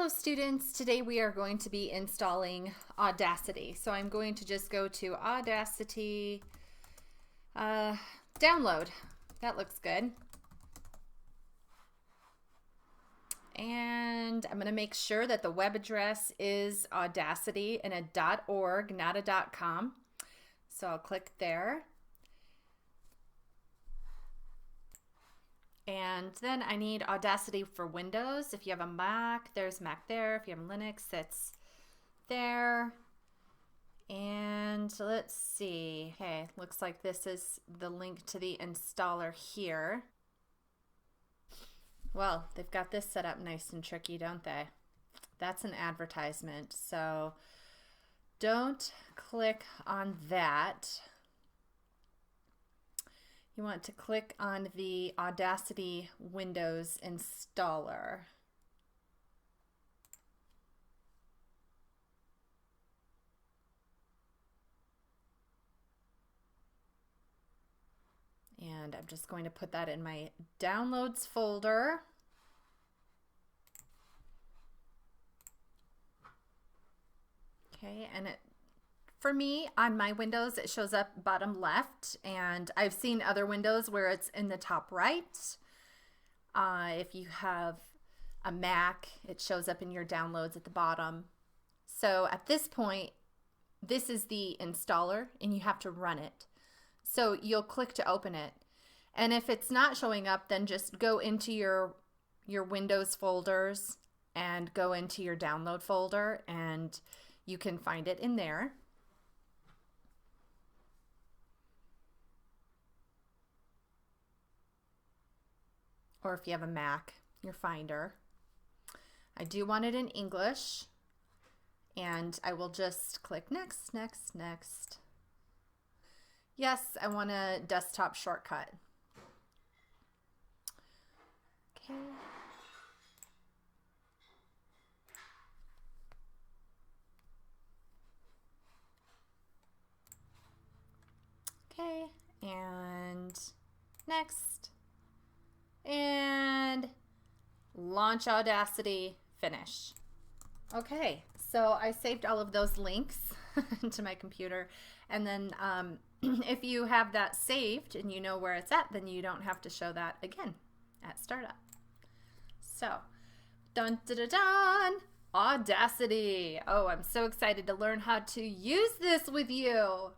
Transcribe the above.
Hello students, today we are going to be installing Audacity. So I'm going to just go to Audacity, download. That looks good. And I'm going to make sure that the web address is Audacity and a .org, not a .com. So I'll click there. And then I need Audacity for Windows. If you have a Mac, there's Mac there. If you have Linux, it's there. And let's see. Okay, looks like this is the link to the installer here. Well, they've got this set up nice and tricky, don't they? That's an advertisement, so don't click on that. You want to click on the Audacity Windows installer. And I'm just going to put that in my downloads folder. Okay, and for me, on my Windows, it shows up bottom left, and I've seen other Windows where it's in the top right. If you have a Mac, it shows up in your downloads at the bottom. So at this point, this is the installer, and you have to run it. So you'll click to open it. And if it's not showing up, then just go into your Windows folders and go into your download folder, and you can find it in there. Or if you have a Mac, your Finder. I do want it in English, and I will just click next, next, next. Yes, I want a desktop shortcut. Okay. Okay, and next. And launch Audacity, finish. Okay, so I saved all of those links into my computer, and then if you have that saved and you know where it's at, then you don't have to show that again at startup. So, dun dun dun dun, Audacity. Oh, I'm so excited to learn how to use this with you.